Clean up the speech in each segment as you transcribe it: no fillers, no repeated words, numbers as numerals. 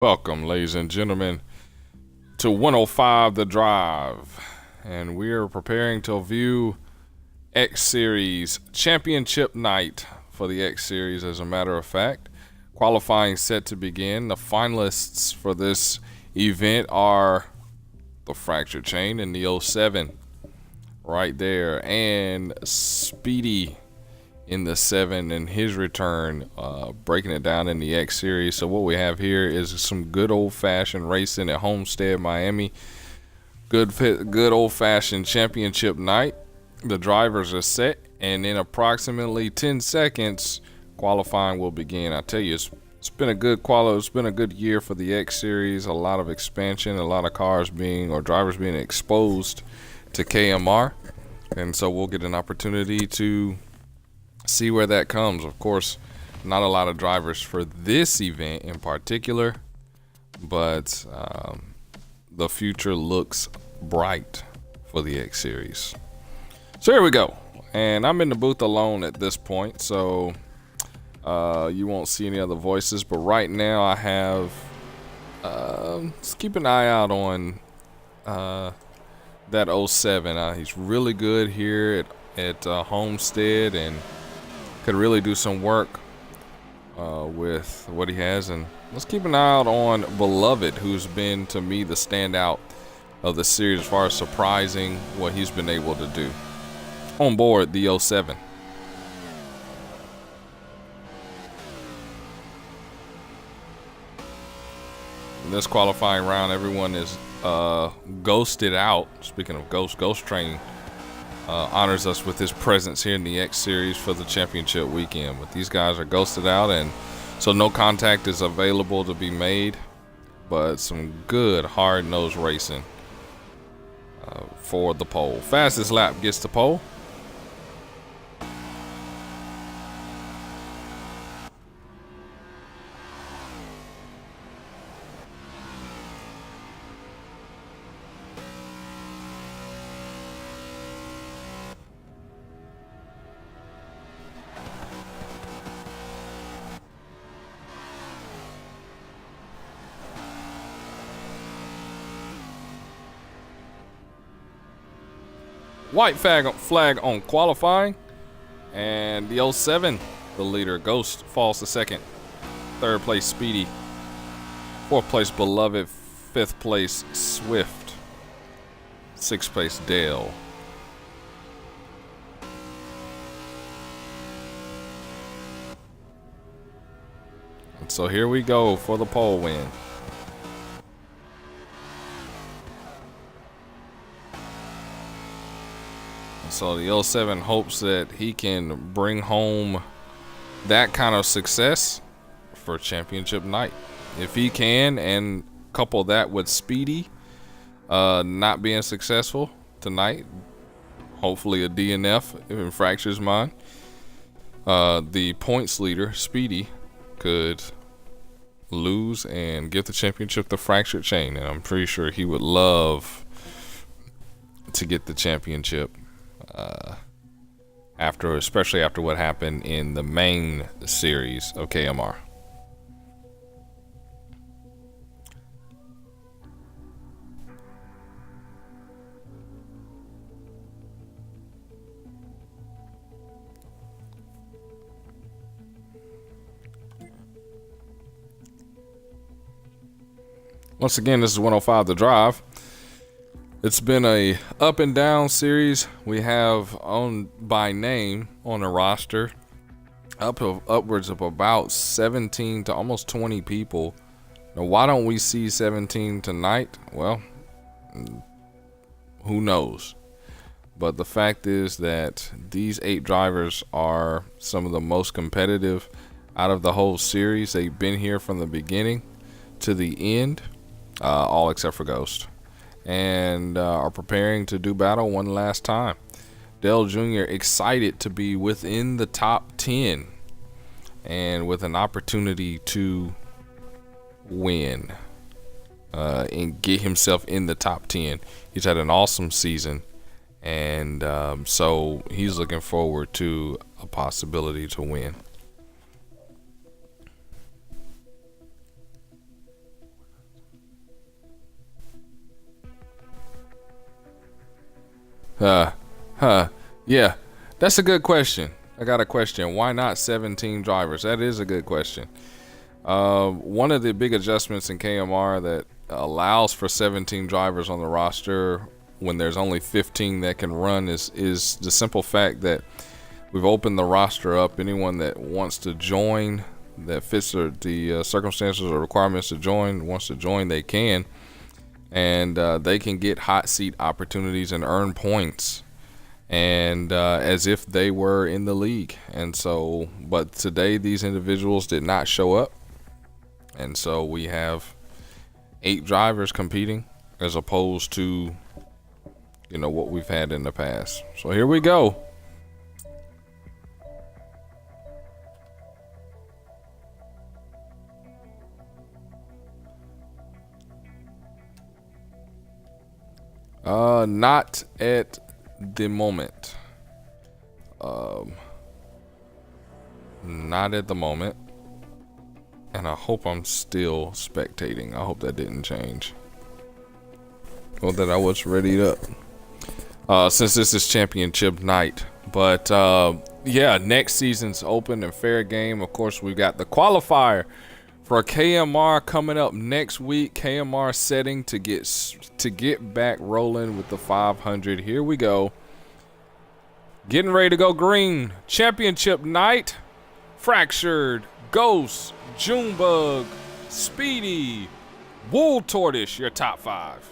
Welcome, ladies and gentlemen, to 105 The Drive, and we are preparing to view X Series Championship Night for the X Series. As a matter of fact, qualifying set to begin. The finalists for this event are the Fractured Chain and the '07 right there, and Speedy in the 7 in his return, breaking it down in the X Series. So what we have here is some good old-fashioned racing at Homestead, Miami. Good old-fashioned championship night. The drivers are set, and in approximately 10 seconds, qualifying will begin. I tell you, it's been a good It's been a good year for the X Series. A lot of expansion, a lot of drivers being exposed to KMR, and so we'll get an opportunity to see where that comes. Of course, not a lot of drivers for this event in particular, but the future looks bright for the X Series. So here we go, and I'm in the booth alone at this point, so you won't see any other voices. But right now I have just keep an eye out on that '07. He's really good here at Homestead, and could really do some work with what he has. And let's keep an eye out on Beloved, who's been, to me, the standout of the series as far as surprising what he's been able to do on board the '07. In this qualifying round, everyone is ghosted out. Speaking of Ghost Train honors us with his presence here in the X Series for the championship weekend. But these guys are ghosted out, and so no contact is available to be made. But some good hard-nosed racing for the pole. Fastest lap gets the pole. White flag on qualifying, and the '07, the leader, Ghost, falls to second. Third place, Speedy. Fourth place, Beloved. Fifth place, Swift. Sixth place, Dale. And so here we go for the pole win. So the '07 hopes that he can bring home that kind of success for championship night. If he can, and couple that with Speedy not being successful tonight, hopefully a DNF if Fracture's mind, the points leader, Speedy, could lose and give the championship to Fractured Chain. And I'm pretty sure he would love to get the championship. Especially after what happened in the main series of KMR. Once again, this is 105 The Drive. It's been a up and down series. We have on by name on the roster upwards of about 17 to almost 20 people. Now, why don't we see 17 tonight? Well, who knows? But the fact is that these 8 drivers are some of the most competitive out of the whole series. They've been here from the beginning to the end, all except for Ghost, and are preparing to do battle one last time. Dale Jr. excited to be within the top 10 and with an opportunity to win and get himself in the top 10. He's had an awesome season, and so he's looking forward to a possibility to win. Yeah, that's a good question. I got a question. Why not 17 drivers? That is a good question. One of the big adjustments in KMR that allows for 17 drivers on the roster when there's only 15 that can run is the simple fact that we've opened the roster up. Anyone that wants to join, that fits the circumstances or requirements to join, wants to join, they can. And they can get hot seat opportunities and earn points, and as if they were in the league. And so, but today these individuals did not show up, and so we have 8 drivers competing as opposed to, you know, what we've had in the past. So here we go. Not at the moment. Not at the moment. And I hope I'm still spectating. I hope that didn't change. Or that I was readied up. Since this is championship night. But yeah, next season's open and fair game. Of course, we got the qualifier for KMR coming up next week. KMR setting to get back rolling with the 500. Here we go. Getting ready to go green. Championship night. Fractured, Ghost, Junebug, Speedy, Wool Tortoise, your top 5.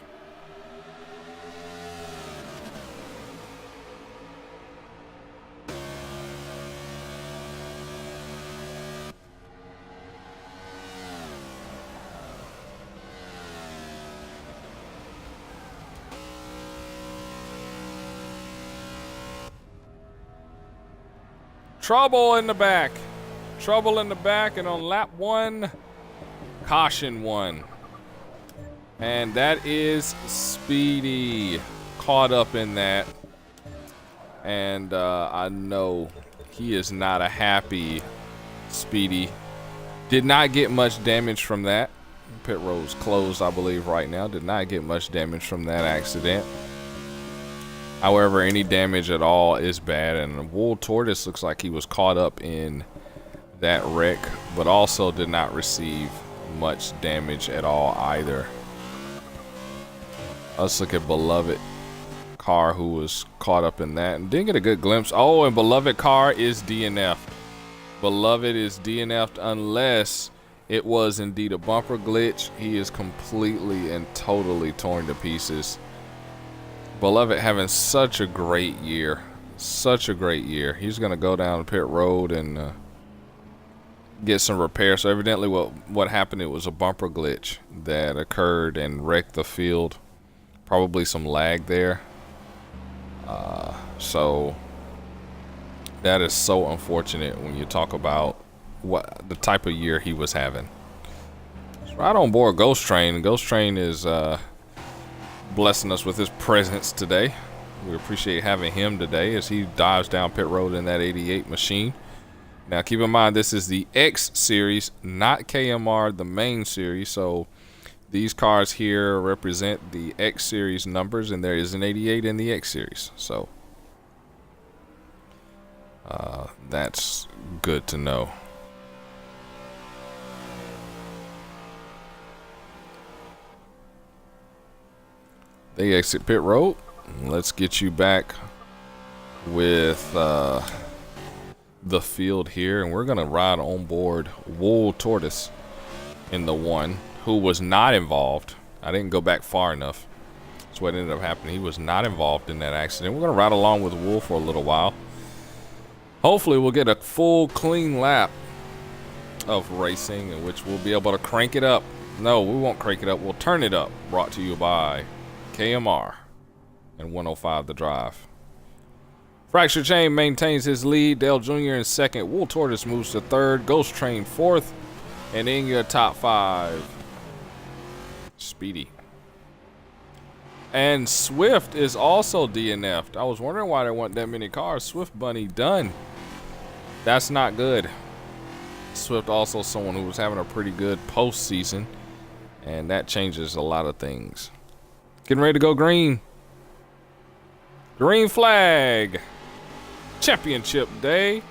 Trouble in the back. Trouble in the back, and on lap 1, caution 1. And that is Speedy caught up in that. And I know he is not a happy Speedy. Did not get much damage from that. Pit road's closed, I believe, right now. Did not get much damage from that accident. However, any damage at all is bad, and Wool Tortoise looks like he was caught up in that wreck, but also did not receive much damage at all either. Let's look at Beloved Car, who was caught up in that and didn't get a good glimpse. Oh, and Beloved Car is DNF'd. Beloved is DNF'd unless it was indeed a bumper glitch. He is completely and totally torn to pieces. Beloved having such a great year. Such a great year. He's going to go down pit road and get some repairs. So evidently what happened, it was a bumper glitch that occurred and wrecked the field. Probably some lag there. So that is so unfortunate when you talk about what the type of year he was having. It's right on board Ghost Train. Ghost Train is blessing us with his presence today. We appreciate having him today as he dives down pit road in that 88 machine. Now keep in mind, this is the X series, not KMR, the main series. So these cars here represent the X series numbers, and there is an 88 in the X series. So that's good to know. They exit pit road. Let's get you back with the field here, and we're gonna ride on board Wool Tortoise in the 1, who was not involved. I didn't go back far enough. That's what ended up happening. He was not involved in that accident. We're gonna ride along with Wool for a little while. Hopefully we'll get a full clean lap of racing in which we'll be able to crank it up. No, we won't crank it up, we'll turn it up. Brought to you by KMR and 105 The Drive. Fracture Chain maintains his lead. Dale Jr. in second. Wool Tortoise moves to third. Ghost Train fourth. And in your top 5, Speedy. And Swift is also DNF'd. I was wondering why there weren't that many cars. Swift Bunny done. That's not good. Swift also someone who was having a pretty good postseason, and that changes a lot of things. Getting ready to go green. Green flag. Championship day.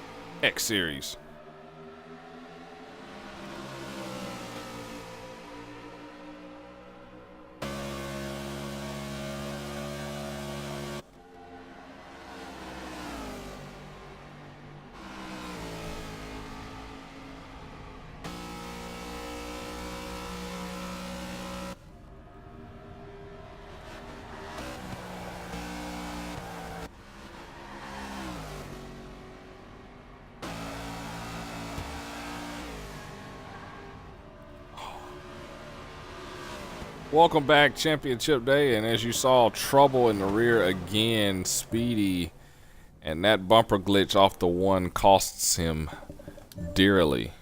X Series. Welcome back, Championship Day, and as you saw, trouble in the rear again, Speedy, and that bumper glitch off the one costs him dearly.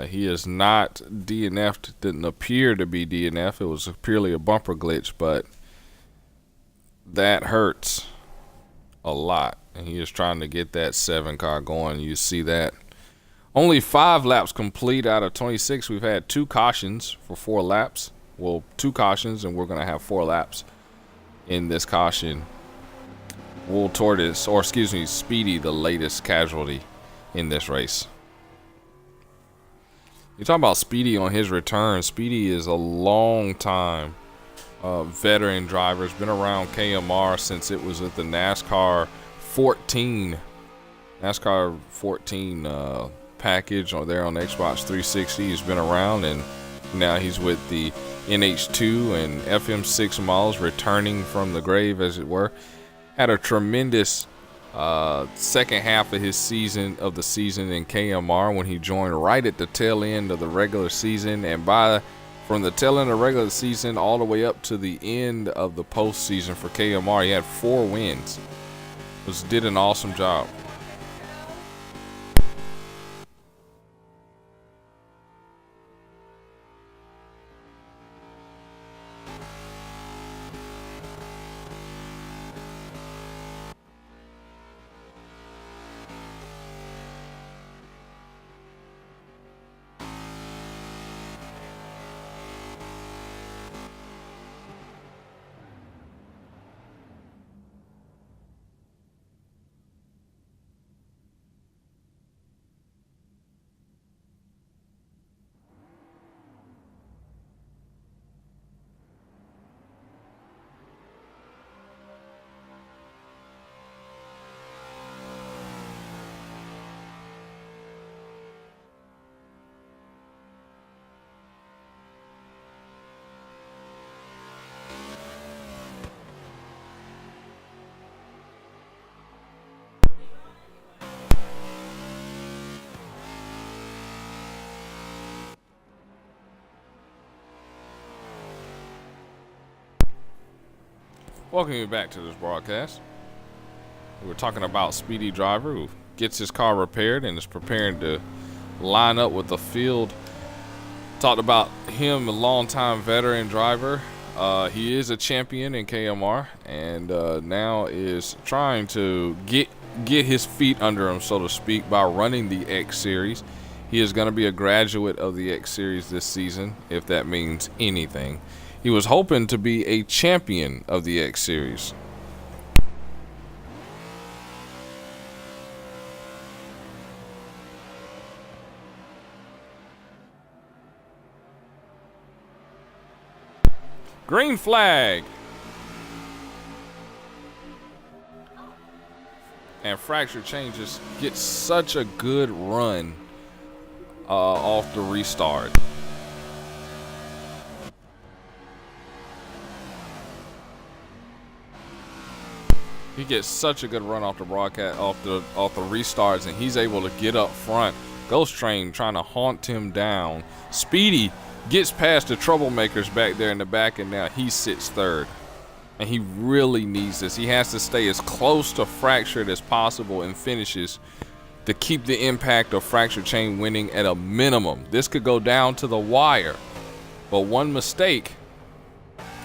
He is not DNF'd, didn't appear to be DNF, it was purely a bumper glitch, but that hurts a lot, and he is trying to get that 7 car going. You see that. Only 5 laps complete out of 26. We've had 2 cautions for 4 laps. Well, 2 cautions, and we're going to have 4 laps in this caution. Wool Tortoise, or excuse me, Speedy, the latest casualty in this race. You talk about Speedy on his return. Speedy is a long time veteran driver. Has been around KMR since it was at the NASCAR 14 package on there on the Xbox 360. He's been around, and now he's with the NH2 and FM6 models, returning from the grave, as it were. Had a tremendous second half of the season in KMR when he joined right at the tail end of the regular season, and from the tail end of the regular season all the way up to the end of the postseason for KMR, he had 4 wins. Did an awesome job. Welcome you back to this broadcast. We were talking about Speedy Driver, who gets his car repaired and is preparing to line up with the field. Talked about him, a longtime veteran driver. He is a champion in KMR, and now is trying to get his feet under him, so to speak, by running the X Series. He is going to be a graduate of the X Series this season, if that means anything. He was hoping to be a champion of the X Series. Green flag. And Fracture Changes gets such a good run off the restart. He gets such a good run off the broadcast, off the restarts, and he's able to get up front. Ghost Train trying to haunt him down. Speedy gets past the troublemakers back there in the back, and now he sits third. And he really needs this. He has to stay as close to Fractured as possible and finishes to keep the impact of Fracture Chain winning at a minimum. This could go down to the wire, but one mistake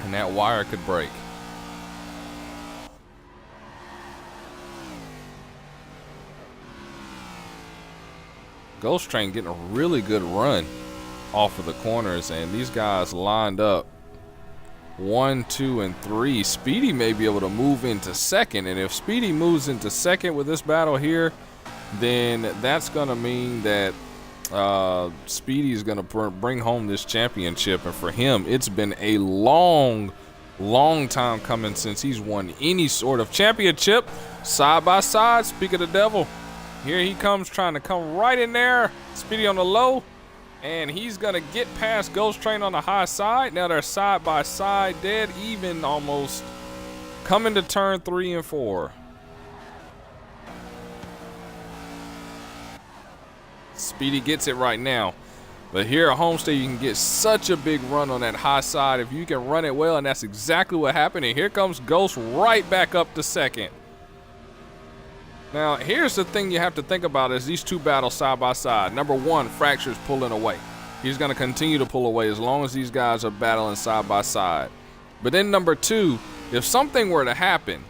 and that wire could break. Ghost Train getting a really good run off of the corners, and these guys lined up 1, 2, and 3. Speedy may be able to move into second, and if Speedy moves into second with this battle here, then that's gonna mean that Speedy is gonna bring home this championship. And for him, it's been a long time coming since he's won any sort of championship. Side by side, speak of the devil, here he comes, trying to come right in there. Speedy on the low, and he's gonna get past Ghost Train on the high side. Now they're side by side, dead even almost, coming to turn 3 and 4. Speedy gets it right now, but here at Homestead you can get such a big run on that high side if you can run it well, and that's exactly what happened. And here comes Ghost right back up to second. Now here's the thing you have to think about as these two battle side by side. Number one, Fracture's pulling away. He's going to continue to pull away as long as these guys are battling side by side. But then number two, if something were to happen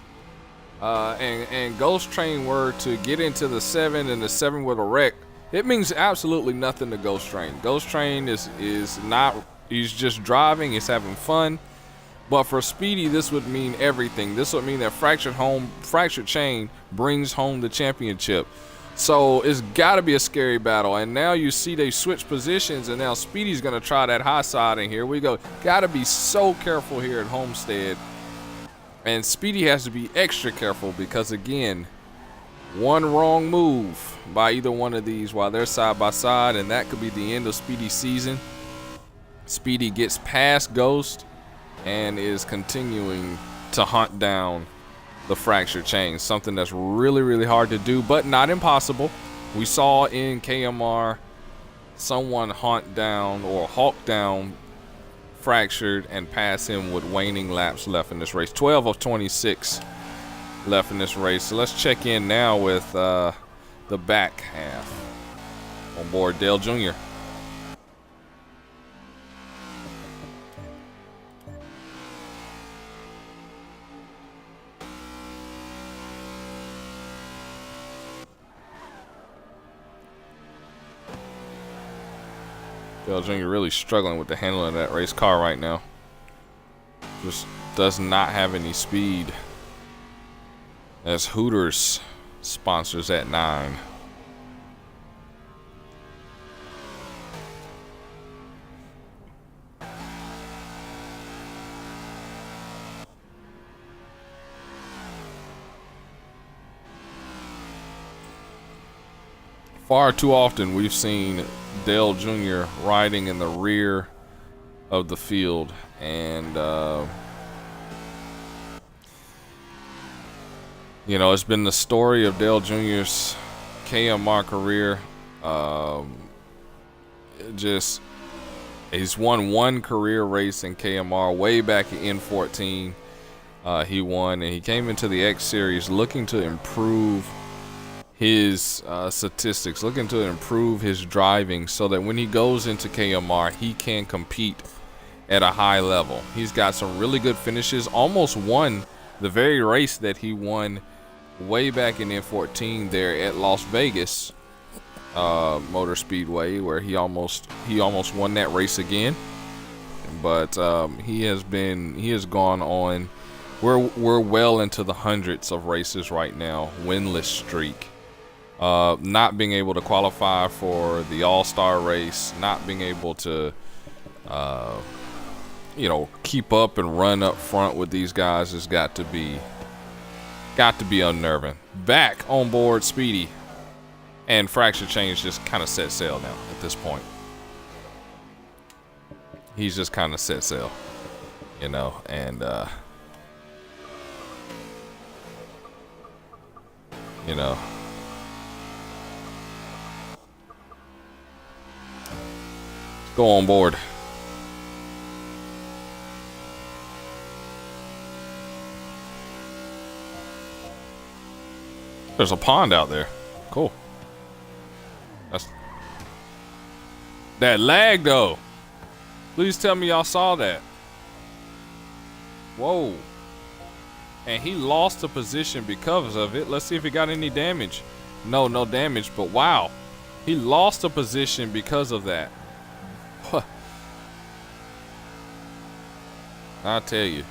and Ghost Train were to get into the 7 and the 7 with a wreck, it means absolutely nothing to Ghost Train. Ghost Train is not, he's just driving, he's having fun. But for Speedy, this would mean everything. This would mean that Fractured Chain brings home the championship. So it's got to be a scary battle. And now you see they switch positions, and now Speedy's going to try that high side, and here we go. Got to be so careful here at Homestead. And Speedy has to be extra careful because, again, one wrong move by either one of these while they're side by side, and that could be the end of Speedy's season. Speedy gets past Ghost and is continuing to hunt down the Fractured Chain, something that's really hard to do, but not impossible. We saw in KMR someone hunt down or hawk down Fractured and pass him with waning laps left in this race. 12 of 26 left in this race. So let's check in now with the back half. On board Dale Jr. Dale Jr. really struggling with the handling of that race car right now. Just does not have any speed. As Hooters sponsors at 9. Far too often we've seen Dale Jr. riding in the rear of the field, and you know, it's been the story of Dale Jr.'s KMR career. He's won one career race in KMR way back in 14. He won, and he came into the X Series looking to improve his statistics, looking to improve his driving so that when he goes into KMR, he can compete at a high level. He's got some really good finishes, almost won the very race that he won way back in N14 there at Las Vegas Motor Speedway, where he almost won that race again. But he has gone on. We're well into the hundreds of races right now, winless streak. Not being able to qualify for the All-Star race, not being able to keep up and run up front with these guys has got to be unnerving. Back on board Speedy, and Fractured Chain just kind of set sail now at this point. He's just kind of set sail, and go on board. There's a pond out there. Cool. That lag though. Please tell me y'all saw that. Whoa. And he lost the position because of it. Let's see if he got any damage. No damage, but wow. He lost the position because of that. I tell you.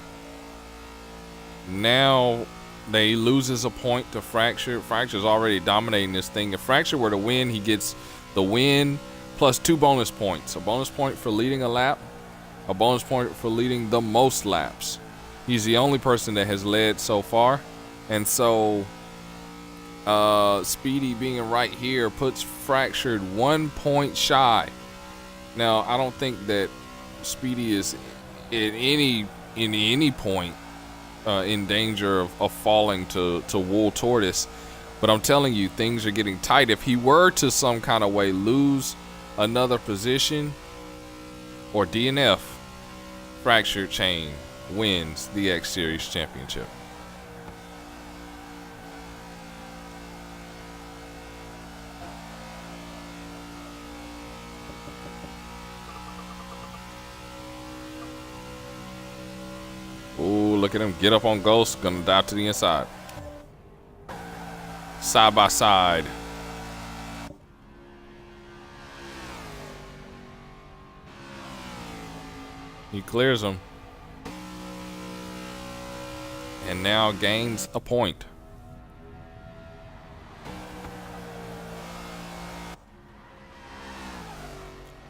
Now they loses a point to Fracture. Fracture's already dominating this thing. If Fracture were to win, he gets the win plus 2 bonus points. A bonus point for leading a lap, a bonus point for leading the most laps. He's the only person that has led so far. And so Speedy being right here puts Fractured 1 point shy. Now, I don't think that Speedy is in any point in danger of falling to Wool Tortoise. But I'm telling you, things are getting tight. If he were to some kind of way lose another position or DNF, Fractured Chain wins the X Series Championship. Ooh, look at him get up on Ghost. Gonna dive to the inside. Side by side. He clears him. And now gains a point.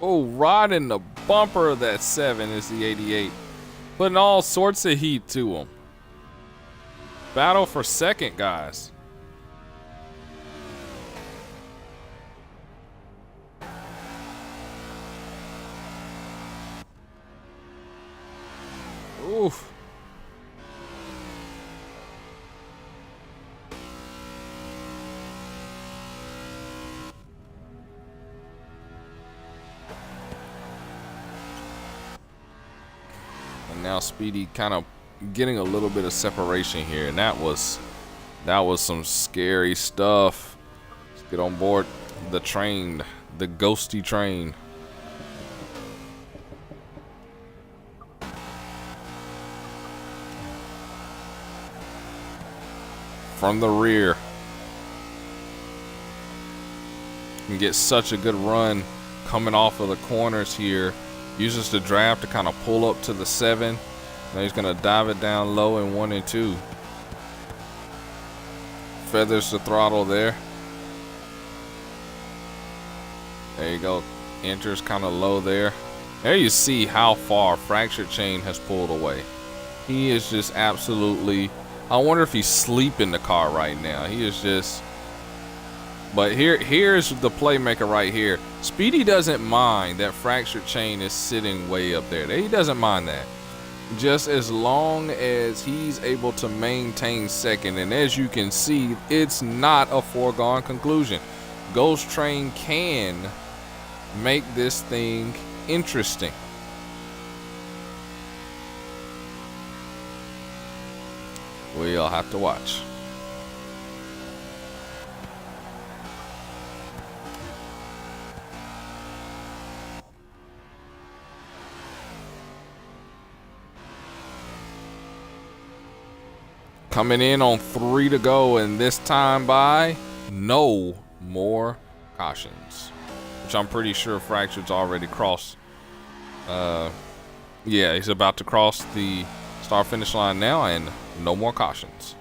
Oh, right in the bumper of that 7 is the 88. Putting all sorts of heat to him. Battle for second, guys. Oof. And now Speedy kind of getting a little bit of separation here, and that was some scary stuff. Let's get on board the train, the ghosty train. From the rear. Can get such a good run coming off of the corners here. Uses the draft to kind of pull up to the 7. Now he's going to dive it down low in 1 and 2. Feathers the throttle there. There you go. Enters kind of low there. There you see how far Fractured Chain has pulled away. He is just absolutely... I wonder if he's asleep in the car right now. He is just... But here's the playmaker right here. Speedy doesn't mind that Fractured Chain is sitting way up there. He doesn't mind that. Just as long as he's able to maintain second. And as you can see, it's not a foregone conclusion. Ghost Train can make this thing interesting. We'll have to watch. Coming in on 3 to go, and this time by no more cautions, which I'm pretty sure Fractured's already crossed. Yeah, he's about to cross the start finish line now, and no more cautions.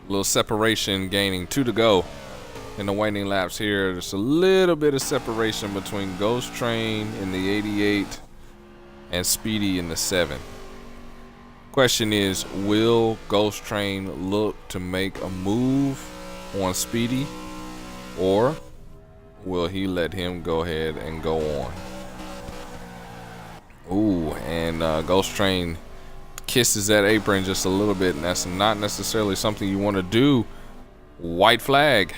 Little separation, gaining 2 to go in the waning laps here. There's a little bit of separation between Ghost Train in the 88 and Speedy in the 7. Question is, will Ghost Train look to make a move on Speedy, or will he let him go ahead and go on? Ooh, and Ghost Train kisses that apron just a little bit, and that's not necessarily something you want to do. White flag.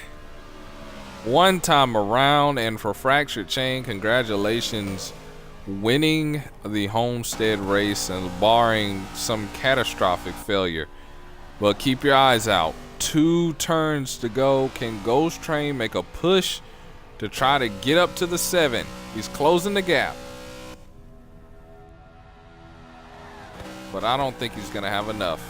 one time around. And for Fractured Chain, congratulations, winning the Homestead race and barring some catastrophic failure. But keep your eyes out. 2 turns to go. Can Ghost Train make a push to try to get up to the 7? He's closing the gap. But I don't think he's going to have enough.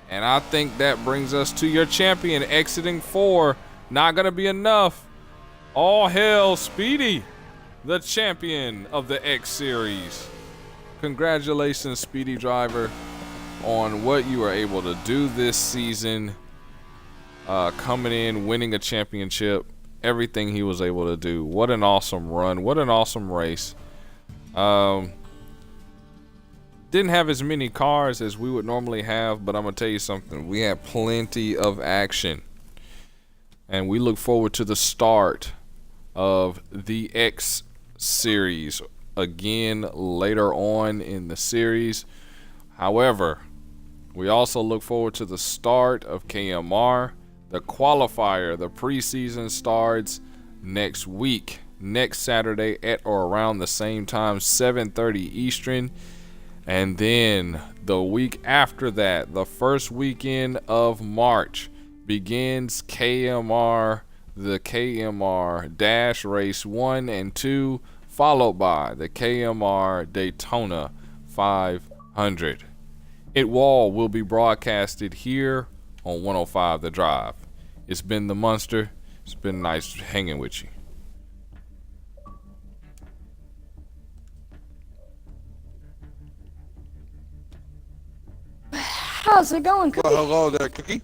And I think that brings us to your champion exiting 4. Not going to be enough. All hail Speedy, the champion of the X Series. Congratulations, Speedy Driver, on what you were able to do this season. Coming in, winning a championship, everything he was able to do. What an awesome run. What an awesome race. Didn't have as many cars as we would normally have, but I'm going to tell you something. We had plenty of action. And we look forward to the start of the X Series again later on in the series. However, we also look forward to the start of KMR. The qualifier, the preseason starts next week, next Saturday at or around the same time, 7:30 Eastern. And then the week after that, the first weekend of March, begins KMR, the KMR Dash Race 1 and 2, followed by the KMR Daytona 500. It all will be broadcasted here on 105 The Drive. It's been the Monster. It's been nice hanging with you. How's it going, Cookie? Well, hello there, Cookie.